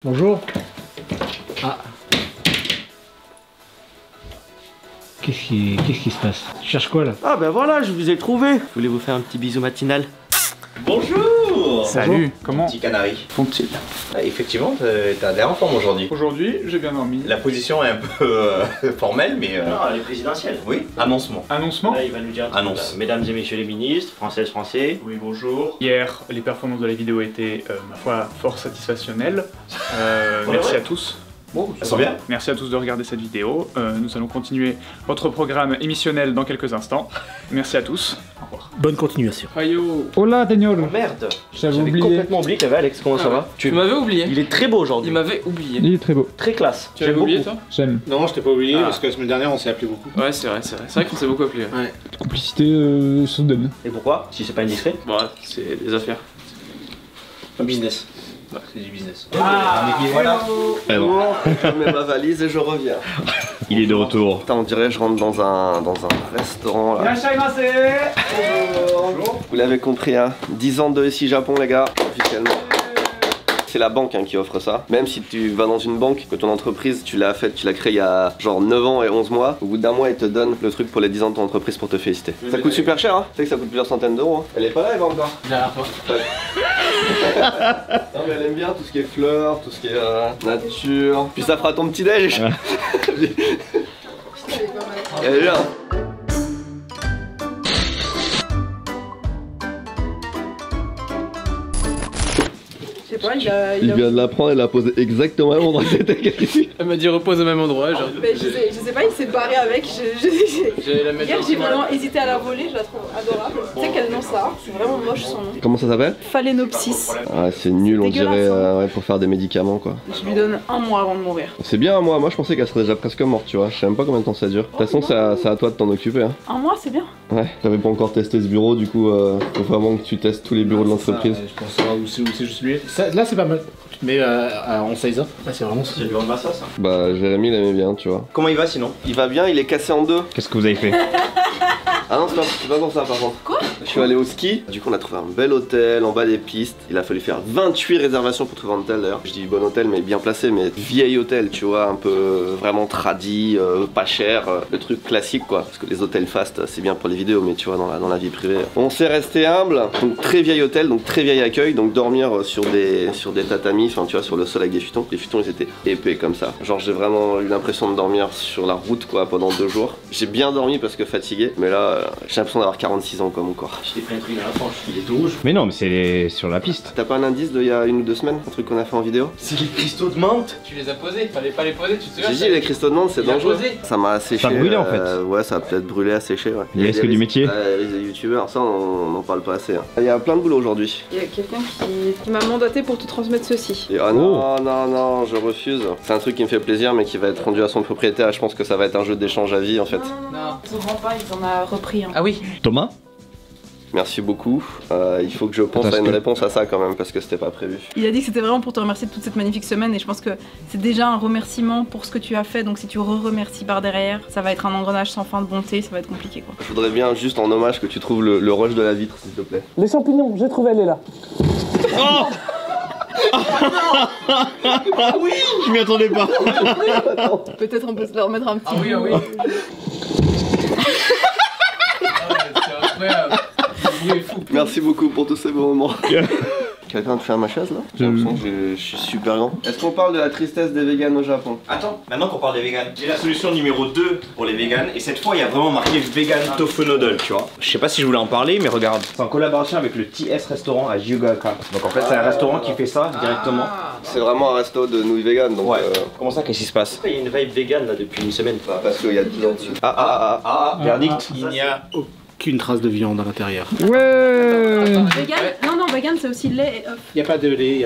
Bonjour. Ah. Qu'est-ce qui se passe? Tu cherches quoi là? Ah ben voilà, je vous ai trouvé. Je voulais vous faire un petit bisou matinal. Bonjour. Salut. Comment Petit canari. font-ils? Effectivement, t'as l'air en forme aujourd'hui. Aujourd'hui, j'ai bien dormi. La position est un peu formelle, mais... Non, elle est présidentielle. Oui, annoncement. Annoncement. Là, il va nous dire Annonce. mesdames et messieurs les ministres, françaises, français. Oui, bonjour. Hier, les performances de la vidéo étaient, ma foi, fort satisfactionnelles. Merci à tous. Bon, ça sent bien. Merci à tous de regarder cette vidéo. Nous allons continuer votre programme émissionnel dans quelques instants. Merci à tous. Au revoir. Bonne continuation. Ayo. Hola, Daniel. Merde. J'avais J'avais oublié. complètement oublié qu'il y avait Alex. Comment ça va? Tu m'avais oublié. Il est très beau aujourd'hui. Il m'avait oublié. Il est très beau. Très classe. Tu avais J'aime oublié beaucoup. toi? J'aime. Non, je t'ai pas oublié Ah. parce que la semaine dernière on s'est appelé beaucoup. Ouais, c'est vrai, c'est vrai. C'est vrai qu'on s'est beaucoup appelé. Ouais. Complicité soudaine. Et pourquoi? Si c'est pas indiscret. Bah, c'est des affaires. Un business. Ouais, c'est du business. Voilà. Je mets ma valise et je reviens. Il est de retour. Putain, on dirait que je rentre dans un restaurant là. Vous l'avez compris, hein. 10 ans de SI Japon, les gars, officiellement. C'est la banque qui offre ça. Même si tu vas dans une banque, que ton entreprise, tu l'as créée il y a genre 9 ans et 11 mois, au bout d'un mois, ils te donnent le truc pour les 10 ans de ton entreprise pour te féliciter. Ça coûte super cher, hein. Tu sais que ça coûte plusieurs centaines d'euros. Hein. Elle est pas là, Eva, encore. Derrière toi. Non, mais elle aime bien tout ce qui est fleurs, tout ce qui est nature. Puis ça fera ton petit déj. Elle est bien. Je sais pas, Il vient de la prendre et la poser exactement à l'endroit que c'était. Elle m'a dit repose au même endroit. Genre. Mais je sais pas, il s'est barré avec. J'allais la mettre Hier, dans j'ai le vraiment hésité à la voler, je la trouve adorable. Tu sais quel nom ça a? C'est vraiment moche son nom. Comment ça s'appelle? Phalaenopsis. Ah, c'est nul, on Dégueulasse, dirait, hein. ouais, pour faire des médicaments quoi. Je lui donne un mois avant de mourir. C'est bien, moi je pensais qu'elle serait déjà presque morte, tu vois. Je sais même pas combien de temps ça dure. De toute façon, c'est à toi de t'en occuper. Hein. Un mois, c'est bien. Ouais, j'avais pas encore testé ce bureau, du coup, faut vraiment que tu testes tous les bureaux de l'entreprise. Je pense savoir où c'est juste lui. Là c'est pas mal. Tu te mets en size up. Là c'est vraiment ça. C'est du grand massage ça. Bah, Jérémy, il aimait bien, tu vois. Comment il va sinon? Il va bien, il est cassé en deux. Qu'est-ce que vous avez fait? Ah non, c'est pas pour ça par contre. Quoi? Je suis allé au ski, du coup on a trouvé un bel hôtel en bas des pistes. Il a fallu faire 28 réservations pour trouver un hôtel d'ailleurs. Je dis bon hôtel mais bien placé, mais vieil hôtel, tu vois, un peu vraiment tradi, pas cher, le truc classique quoi. Parce que les hôtels fast c'est bien pour les vidéos, mais tu vois dans la vie privée. On s'est resté humble, donc très vieil hôtel, donc très vieil accueil, donc dormir sur des tatamis, enfin tu vois, sur le sol avec des futons. Les futons ils étaient épais comme ça. Genre j'ai vraiment eu l'impression de dormir sur la route quoi pendant 2 jours. J'ai bien dormi parce que fatigué, mais là j'ai l'impression d'avoir 46 ans quoi mon corps. Je t'ai pris un truc dans la tranche, il est tout rouge. Mais non, mais c'est sur la piste. T'as pas un indice d'il y a 1 ou 2 semaines, un truc qu'on a fait en vidéo? C'est les cristaux de menthe. Tu les as posés, fallait pas les poser, tu te souviens? J'ai dit les cristaux de menthe c'est Il a dangereux. posé. Ça m'a asséché. Ça a brûlé, en fait. Ouais, ça a peut-être brûlé, asséché. Ouais. Il reste que du métier. Les youtubeurs, ça on n'en parle pas assez. Hein. Il y a plein de boulot aujourd'hui. Il y a quelqu'un qui m'a mandaté pour te transmettre ceci. Et oh non, je refuse. C'est un truc qui me fait plaisir mais qui va être rendu à son propriétaire. Je pense que ça va être un jeu d'échange à vie en fait. Non, ils en vendent pas, ils en ont repris. Hein. Ah oui. Thomas? Merci beaucoup. Il faut que je pense à une réponse à ça quand même parce que c'était pas prévu. Il a dit que c'était vraiment pour te remercier de toute cette magnifique semaine et je pense que c'est déjà un remerciement pour ce que tu as fait. Donc si tu remercies par derrière, ça va être un engrenage sans fin de bonté, ça va être compliqué quoi. Je voudrais bien juste en hommage que tu trouves le rush de la vitre s'il te plaît. Les champignons, j'ai trouvé, elle est là. Oui, je m'y attendais pas. Peut-être on peut se le remettre un petit Ah oui, ah oui. C'est incroyable. Il est fou. Merci beaucoup pour tous ces beaux moments. Quelqu'un te fait ma chaise là? J'ai l'impression que je suis super grand. Est-ce qu'on parle de la tristesse des véganes au Japon? Attends, maintenant qu'on parle des véganes, j'ai la solution numéro 2 pour les véganes et cette fois il y a vraiment marqué vegan tofu noodle, tu vois. Je sais pas si je voulais en parler mais regarde, c'est en collaboration avec le TS restaurant à Hyogaka. Donc en fait c'est un restaurant qui fait ça directement. C'est vraiment un resto de nouilles véganes donc. Ouais. Comment ça, qu'est-ce qui se passe? Il y a une vibe vegan là depuis une semaine. Parce qu'il y a 10 ans dessus. Verdict. Il n'y a aucune trace de viande à l'intérieur. Ouais. Vegan? Non, vegan c'est aussi lait et œuf. Il n'y a pas de lait,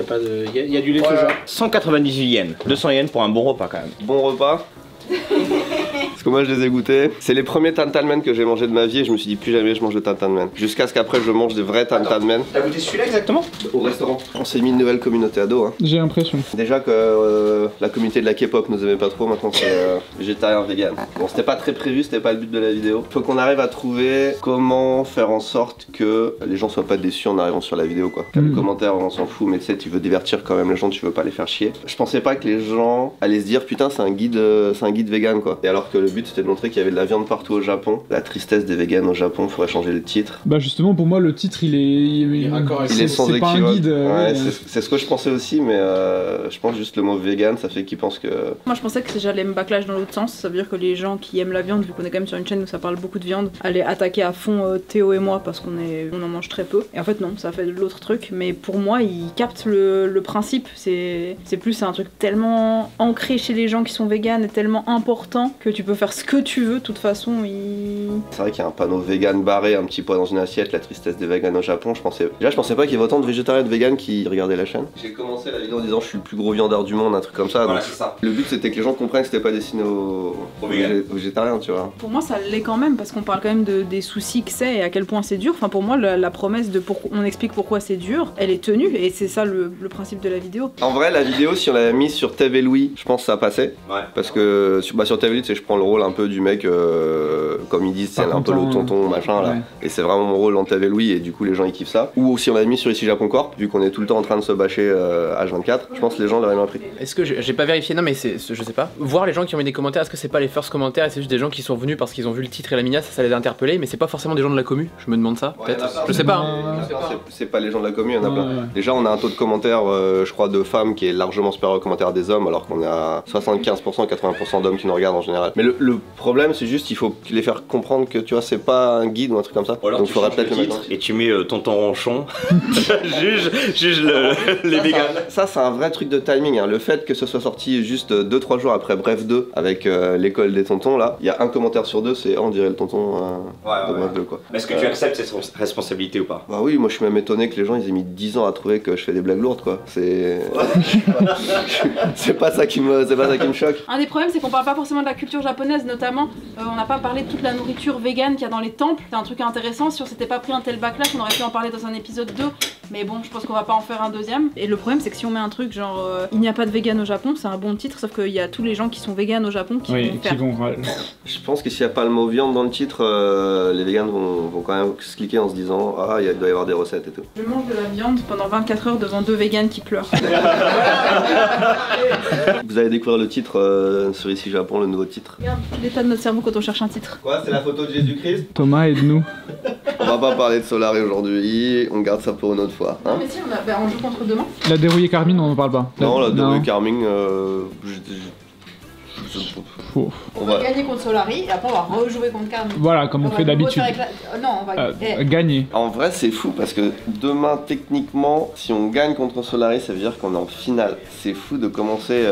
il y a du lait soja. 198 yens, 200 yens pour un bon repas quand même. Bon repas. que moi je les ai goûtés. C'est les premiers Tantalmen que j'ai mangé de ma vie et je me suis dit plus jamais je mange de Tantalmen. Jusqu'à ce qu'après je mange des vrais Tantalmen. T'as goûté celui-là exactement? Au restaurant. On s'est mis une nouvelle communauté ado. Hein. J'ai l'impression. Déjà que la communauté de la K-pop nous aimait pas trop, maintenant c'est végétarien, vegan. Bon, c'était pas très prévu, c'était pas le but de la vidéo. Faut qu'on arrive à trouver comment faire en sorte que les gens soient pas déçus en arrivant sur la vidéo quoi. Les commentaires on s'en fout, mais tu sais, tu veux divertir quand même les gens, tu veux pas les faire chier. Je pensais pas que les gens allaient se dire putain c'est un guide vegan quoi. Et alors que le but c'était de montrer qu'il y avait de la viande partout au Japon. La tristesse des vegans au Japon, faudrait changer le titre. Bah justement pour moi le titre il est sans c'est pas un guide. Ouais, c'est ce que je pensais aussi, mais je pense juste le mot vegan ça fait qu'ils pensent que... Moi je pensais que j'allais me backlash dans l'autre sens, ça veut dire que les gens qui aiment la viande, vu qu'on est quand même sur une chaîne où ça parle beaucoup de viande, allaient attaquer à fond Théo et moi parce qu'on en mange très peu. Et en fait non, ça fait l'autre truc, mais pour moi ils captent le principe, c'est plus un truc tellement ancré chez les gens qui sont véganes et tellement important que tu peux faire ce que tu veux, de toute façon C'est vrai qu'il y a un panneau vegan barré, un petit poids dans une assiette, la tristesse des véganes au Japon, je pensais pas qu'il y avait autant de végétariens et de véganes qui regardaient la chaîne. J'ai commencé la vidéo en disant je suis le plus gros viandeur du monde, un truc comme ça. Voilà, donc c'est ça. Le but c'était que les gens comprennent que c'était pas destiné aux végétariens, tu vois. Pour moi ça l'est quand même, parce qu'on parle quand même des soucis que c'est et à quel point c'est dur. Enfin pour moi la promesse de on explique pourquoi c'est dur, elle est tenue et c'est ça le principe de la vidéo. En vrai la vidéo si on l'avait mise sur Tev et Louis, je pense que ça passait. Ouais. Parce que sur Tev et Louis, tu sais, je prends le rôle un peu du mec, comme ils disent, c'est un peu le tonton machin là. Ouais. Et c'est vraiment mon rôle dans Tev et Louis et du coup les gens ils kiffent ça. Ou si on l'avait mis sur Ici Japon Corp, vu qu'on est tout le temps en train de se bâcher H24, je pense que les gens l'auraient bien pris. Est-ce que j'ai pas vérifié? Non mais je sais pas. Voir les gens qui ont mis des commentaires, est-ce que c'est pas les first commentaires et c'est juste des gens qui sont venus parce qu'ils ont vu le titre et la miniature, ça les a interpellés, mais c'est pas forcément des gens de la commu? Je me demande ça, peut-être. Je sais pas. C'est pas les gens de la commune, il y en a plein. Déjà on a un taux de commentaires, je crois, de femmes qui est largement supérieur aux commentaires des hommes, alors qu'on est à 75%, 80% d'hommes qui nous regardent en général. Mais le problème c'est juste il faut les faire comprendre que tu vois c'est pas un guide ou un truc comme ça. Ou alors donc tu faudrait changes peut-être le le mettre. titre et tu mets tonton Ronchon. juge les véganes. Ça c'est un vrai truc de timing, hein. Le fait que ce soit sorti juste 2-3 jours après Bref 2 avec l'école des tontons là, il y a un commentaire sur deux, c'est on dirait le tonton de Bref 2 quoi. Est-ce que tu acceptes cette responsabilité ou pas? Bah oui, moi je suis même étonné que les gens ils aient mis 10 ans à trouver que je fais des blagues lourdes quoi. C'est pas ça qui me choque. Un des problèmes c'est qu'on parle pas forcément de la culture japonaise, notamment on n'a pas parlé de toute la nourriture végane qu'il y a dans les temples. C'est un truc intéressant, si on s'était pas pris un tel backlash on aurait pu en parler dans un épisode 2, mais bon je pense qu'on va pas en faire un deuxième. Et le problème c'est que si on met un truc genre il n'y a pas de vegan au Japon, c'est un bon titre, sauf qu'il y a tous les gens qui sont véganes au Japon qui vont faire. Je pense que s'il n'y a pas le mot viande dans le titre, les véganes vont quand même se cliquer en se disant ah il doit y avoir des recettes et tout. Je mange de la viande pendant 24 heures devant 2 véganes qui pleurent. Vous allez découvrir le titre sur Ici Japon, le nouveau titre. Regarde l'état de notre cerveau quand on cherche un titre. Quoi, c'est la photo de Jésus-Christ? Thomas, aide-nous. On va pas parler de Solari aujourd'hui, on garde ça pour une autre fois. Hein, mais si, on joue contre demain. La dérouillée Carmine, on en parle pas. non, la dérouillée Carming, On va gagner contre Solari et après on va rejouer contre Carmine. Voilà, comme on fait d'habitude. Non, on va gagner. En vrai, c'est fou parce que demain, techniquement, si on gagne contre Solari, ça veut dire qu'on est en finale. C'est fou de commencer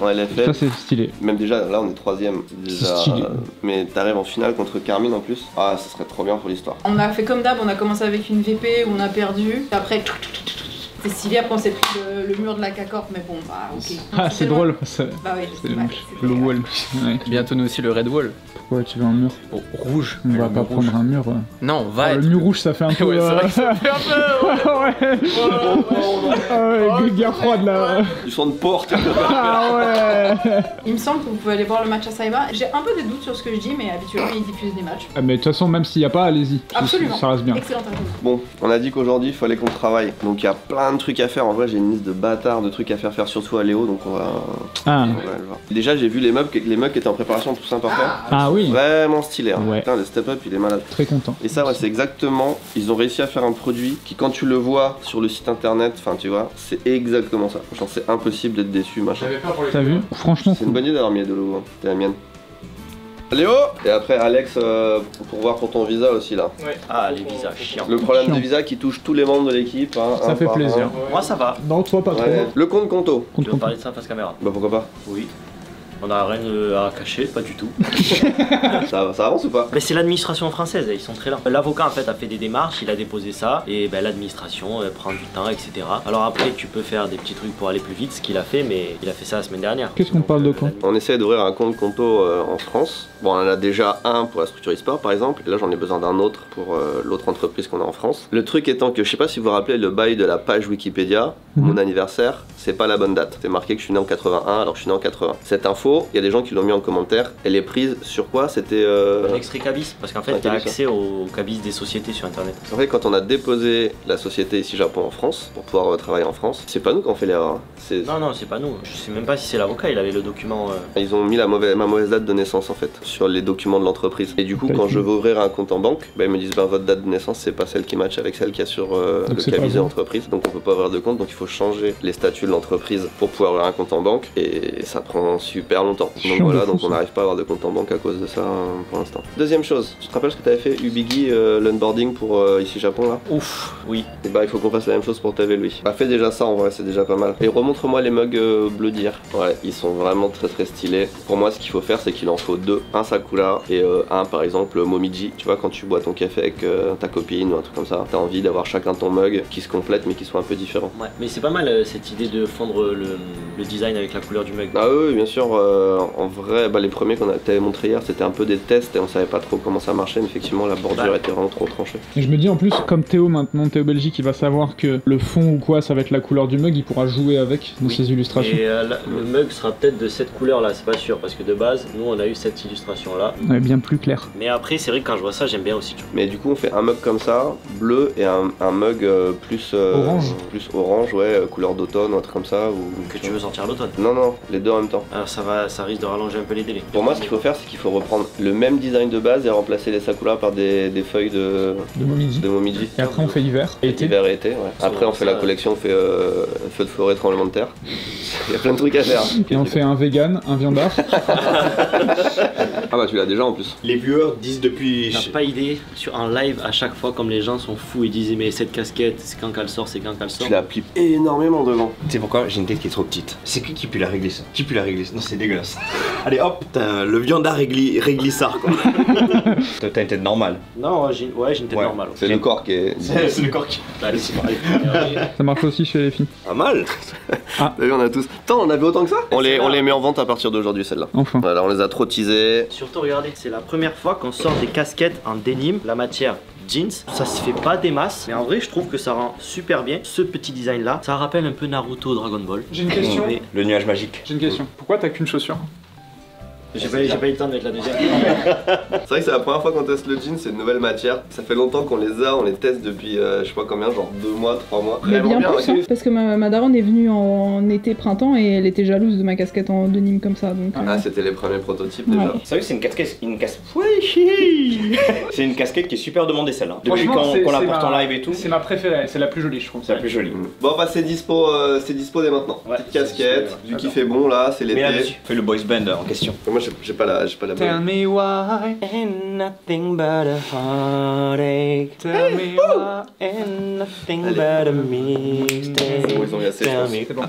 en LFL. Ça, c'est stylé. Même déjà, là, on est 3ème. C'est stylé. Mais t'arrives en finale contre Carmine en plus. Ah, ça serait trop bien pour l'histoire. On a fait comme d'hab, on a commencé avec une VP où on a perdu. Après, c'est stylé, après on s'est pris le mur de la K-Corp, mais bon, bah ok. Ah, c'est drôle. Bah oui, le wall. Ouais. Bientôt nous aussi le Red Wall. Pourquoi tu veux un mur? Rouge. On va pas prendre un mur. Non, on va le mur rouge, ça fait un peu. Ouais, c'est vrai que ça fait un peu. Ouais, guerre froide là. Du son de porte. Ah ouais. Il me semble que vous pouvez aller voir le match à Saiba. J'ai un peu des doutes sur ce que je dis, mais habituellement ils diffusent des matchs. Ah, mais de toute façon, même s'il y a pas, allez-y. Absolument. Ça reste bien. Excellent argument. Bon, on a dit qu'aujourd'hui il fallait qu'on travaille. Donc il y a plein de trucs à faire. En vrai, j'ai une liste de bâtards de trucs à faire surtout à Léo. Donc on va le voir. Déjà, j'ai vu les meubles qui étaient en préparation, tout ça important. Ah oui. Vraiment stylé. Hein. Ouais. Putain, le step-up il est malade. Très content. Et ça, ouais, c'est exactement. Ils ont réussi à faire un produit qui, quand tu le vois sur le site internet, enfin tu vois, c'est exactement ça. Genre, c'est impossible d'être déçu, machin. T'as vu? Franchement, c'est une bonne idée d'avoir mis de l'eau. Hein. T'es la mienne. Léo! Et après Alex pour voir pour ton visa aussi là. Ouais. Ah les visas, chiant. Le problème de visa qui touche tous les membres de l'équipe. Hein, ça fait plaisir. Ouais. Moi ça va. Non, toi pas trop. Le compte Conto. Tu veux parler de ça face caméra? Bah pourquoi pas? Oui. On a rien à cacher, pas du tout. Ça avance ou pas? Mais c'est l'administration française, ils sont très lents. L'avocat en fait a fait des démarches, il a déposé ça, et ben, l'administration prend du temps, etc. Alors après tu peux faire des petits trucs pour aller plus vite, ce qu'il a fait, mais il a fait ça la semaine dernière. Qu'est-ce qu'on parle de quoi? On essaie d'ouvrir un compte Conto en France. Bon, on en a déjà un pour la structure e-sport par exemple, et là j'en ai besoin d'un autre pour l'autre entreprise qu'on a en France. Le truc étant que je sais pas si vous vous rappelez le bail de la page Wikipédia, mon anniversaire, c'est pas la bonne date. C'est marqué que je suis né en 81 alors que je suis né en 80. Cette info, il y a des gens qui l'ont mis en commentaire, elle est prise sur quoi? C'était un extrait Cabis, parce qu'en fait tu as accès au Cabis des sociétés sur internet. En fait, quand on a déposé la société ici Japon en France, pour pouvoir travailler en France, c'est pas nous qui avons fait l'erreur. Non, c'est pas nous. Je sais même pas si c'est l'avocat, il avait le document. Ils ont mis ma mauvaise date de naissance en fait, sur les documents de l'entreprise. Et du coup, quand je veux ouvrir un compte en banque, ils me disent votre date de naissance c'est pas celle qui match avec celle qu'il y a sur le cabis de l'entreprise. Donc on peut pas ouvrir de compte, donc il faut changer les statuts de l'entreprise pour pouvoir ouvrir un compte en banque. Et ça prend super longtemps. Donc voilà, donc on n'arrive pas à avoir de compte en banque à cause de ça pour l'instant. Deuxième chose, tu te rappelles ce que tu avais fait Ubigi, l'onboarding pour ici Japon là? Ouf, oui. Et bah il faut qu'on fasse la même chose pour TV lui. Bah fais déjà ça en vrai, c'est déjà pas mal. Et remontre-moi les mugs bleu d'hier. Ouais, ils sont vraiment très stylés. Pour moi ce qu'il faut faire c'est qu'il en faut deux. Un Sakura et un par exemple Momiji. Tu vois quand tu bois ton café avec ta copine ou un truc comme ça, t'as envie d'avoir chacun ton mug qui se complète mais qui soit un peu différent. Ouais, mais c'est pas mal cette idée de fondre le design avec la couleur du mug. Ah oui bien sûr, en vrai les premiers qu'on t'avait montré hier c'était un peu des tests et on savait pas trop comment ça marchait mais effectivement la bordure était vraiment trop tranchée. Et je me dis en plus comme Théo maintenant, Théo Belgique il va savoir que le fond ou quoi ça va être la couleur du mug, il pourra jouer avec dans ses illustrations. Et le mug sera peut-être de cette couleur là, c'est pas sûr parce que de base nous on a eu cette illustration là. Ouais, bien plus clair. Mais après c'est vrai que quand je vois ça j'aime bien aussi. Tu vois. Mais du coup on fait un mug comme ça, bleu et un mug plus orange, ouais, couleur d'automne ou un truc comme ça. Ou... Que tu veux sortir l'automne? Non, les deux en même temps. Alors ça risque de rallonger un peu les délais. Pour moi ce qu'il faut faire c'est qu'il faut reprendre le même design de base et remplacer les sakura par des feuilles de Momiji. Et après on fait hiver. Hiver et été, ouais. Après on fait la collection, on fait feu de forêt, tremblement de terre. Il y a plein de trucs à faire. Et on fait un vegan, un viandard. Ah bah tu l'as déjà en plus. Les viewers disent depuis... T'as pas idée, sur un live à chaque fois comme les gens sont fous, ils disent mais cette casquette c'est quand qu'elle sort, c'est quand qu'elle sort. Tu la plies énormément devant. Tu sais pourquoi? J'ai une tête qui est trop petite. C'est qui peut la régler ça? Qui peut la régler ça? Non c'est dégueulasse. Allez hop, t'as le viandard réglissard quoi. T'as une tête normale. Non, j'ai une tête normale. C'est le corps qui est... C'est le corps qui... Allez, c'est pareil. Ça marche aussi chez les filles. Pas mal. T'as vu on a tous... Attends, on avait autant que ça? On les met en vente à partir d'aujourd'hui celle-là. Enfin. Voilà, on les a trop teasés. Surtout regardez, c'est la première fois qu'on sort des casquettes en denim, la matière jeans, ça se fait pas des masses, mais en vrai je trouve que ça rend super bien ce petit design là, ça rappelle un peu Naruto, Dragon Ball. J'ai une question. Le nuage magique. J'ai une question. Pourquoi t'as qu'une chaussure? J'ai pas eu le temps de mettre la deuxième. C'est vrai que c'est la première fois qu'on teste le jean, c'est une nouvelle matière. Ça fait longtemps qu'on on les teste depuis je sais pas combien, genre 2 mois, 3 mois. Mais bien plus, ouais. hein, parce que ma daronne est venue en été, printemps et elle était jalouse de ma casquette en denim comme ça. Donc, Ah, c'était les premiers prototypes déjà. C'est vrai que c'est une casquette. C'est une casquette qui est super demandée celle-là. Depuis Franchement, qu'on la c'est porte en live et tout. C'est ma préférée, c'est la plus jolie je trouve. C'est la plus jolie. Bon bah c'est dispo dès maintenant. Ouais, Petite casquette, vu qu'il fait bon là, c'est Mais l'été. là-dessus, fais le boys band en question. Moi j'ai pas la Tell bonne. me why, And nothing but a heartache. tell me why. And nothing but a mistake. Bon, ils ont eu assez, je Tell pense. me. C'est bon.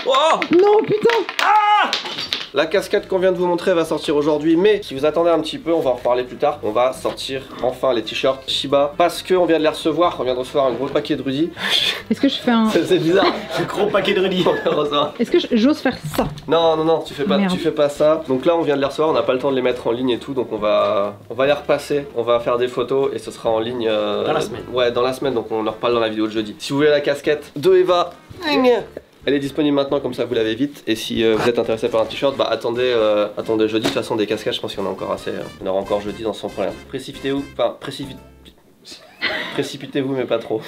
Oh Non, putain! La casquette qu'on vient de vous montrer va sortir aujourd'hui, mais si vous attendez un petit peu, on va en reparler plus tard. On va sortir enfin les t-shirts Shiba parce qu'on vient de les recevoir. On vient de recevoir un gros paquet de Rudy. Est-ce que je fais un. C'est bizarre. Un gros paquet de Rudy. Est-ce que j'ose faire ça? Non, tu fais Merde. pas ça. Donc là, on vient de les recevoir, on n'a pas le temps de les mettre en ligne et tout, donc on va les repasser. On va faire des photos et ce sera en ligne. Dans la semaine. Ouais, dans la semaine, donc on en reparle dans la vidéo de jeudi. Si vous voulez la casquette de Eva, elle est disponible maintenant, comme ça vous l'avez vite. Et si vous êtes intéressé par un t-shirt, bah attendez jeudi. De toute façon, des casquettes, je pense qu'il y en a encore assez. Il y en aura encore jeudi dans son problème. Précipitez-vous, précipitez-vous, mais pas trop.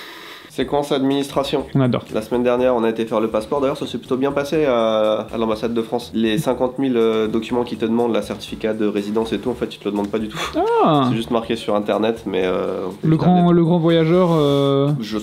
Séquence administration. On adore. La semaine dernière, on a été faire le passeport. D'ailleurs, ça s'est plutôt bien passé à l'ambassade de France. Les 50 000 documents qui te demandent, la certificat de résidence et tout, en fait, tu te le demandes pas du tout. Ah. C'est juste marqué sur internet, mais. Le grand voyageur.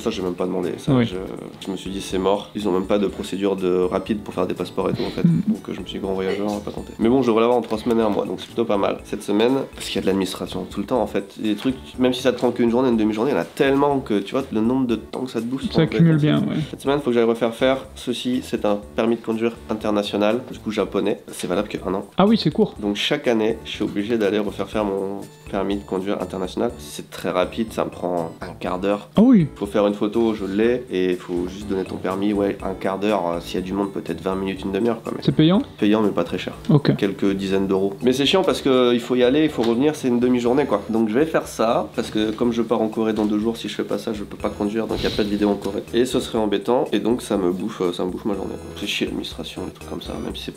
Ça, j'ai même pas demandé. Ça, Oui. je me suis dit, c'est mort. Ils ont même pas de procédure rapide pour faire des passeports et tout, en fait. Donc, je me suis dit, grand voyageur, on va pas tenter. Mais bon, je devrais l'avoir en 3 semaines et 1 mois, donc c'est plutôt pas mal. Cette semaine, parce qu'il y a de l'administration tout le temps, en fait. Des trucs, même si ça te prend qu'une journée, une demi-journée, il y en a tellement que tu vois le nombre de temps que ça te bouffe. Ça accumule bien, ouais. Cette semaine, il faut que j'aille refaire faire ceci. C'est un permis de conduire international, du coup japonais. C'est valable que 1 an. Ah oui, c'est court. Donc chaque année, je suis obligé d'aller refaire faire mon permis de conduire international. C'est très rapide, ça me prend un quart d'heure. Ah oui. Faut faire une photo, je l'ai, et il faut juste donner ton permis. Ouais, un quart d'heure. S'il y a du monde, peut-être 20 minutes, une demi-heure. C'est payant? Payant, mais pas très cher. Ok. Quelques dizaines d'euros. Mais c'est chiant parce qu'il faut y aller, il faut revenir, c'est une demi-journée quoi. Donc je vais faire ça, parce que comme je pars en Corée dans 2 jours, si je fais pas ça, je peux pas conduire, donc il n'y a pas de vidéo en Corée. Et ce serait embêtant, et donc ça me bouffe ma journée. C'est chier l'administration, des trucs comme ça, même si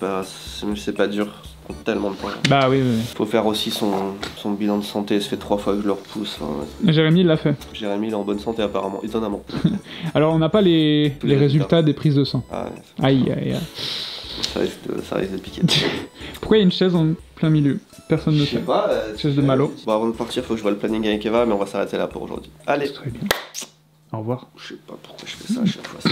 c'est pas dur. Ça prend tellement de temps. Bah oui, oui. Faut faire aussi son bilan de santé, ça fait 3 fois que je le repousse. Jérémy il l'a fait. Jérémy il est en bonne santé apparemment, étonnamment. Alors on n'a pas les résultats des prises de sang. Ah, ouais. Aïe aïe aïe. Ça risque de piquer. Pourquoi il y a une chaise en plein milieu? Personne ne Je sais sait. pas. Chaise de Malo. Bon, avant de partir, faut que je vois le planning avec Eva, mais on va s'arrêter là pour aujourd'hui. Allez. Très bien. Au revoir. Je sais pas pourquoi je fais ça à chaque fois.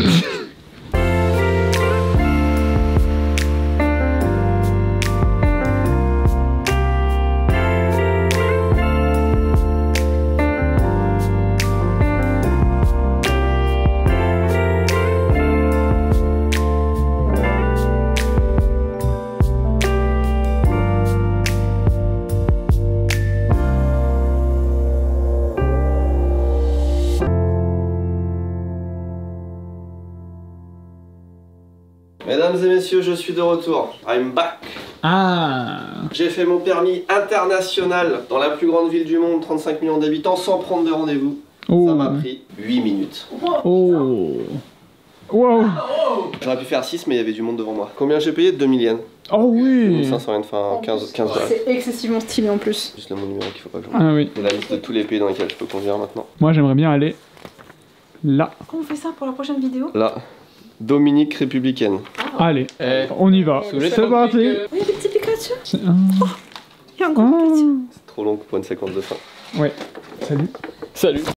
Mesdames et messieurs, je suis de retour. I'm back. Ah. J'ai fait mon permis international dans la plus grande ville du monde, 35 millions d'habitants, sans prendre de rendez-vous. Oh. Ça m'a pris 8 minutes. Oh. Wow. J'aurais pu faire 6, mais il y avait du monde devant moi. Combien j'ai payé? 2000 yens. Oh oui. 500 yens, enfin 15 dollars. C'est excessivement stylé en plus. Juste le mon numéro qu'il faut pas que je Ah oui. Et la liste de tous les pays dans lesquels je peux conduire maintenant. Moi j'aimerais bien aller là. Comment on fait ça pour la prochaine vidéo? Là. Dominique républicaine. Allez, on y va. C'est parti. Il y a des petits pics là-dessus. C'est Il y a un gros pic là-dessus. C'est trop long pour une séquence de fin. Ouais. Salut. Salut.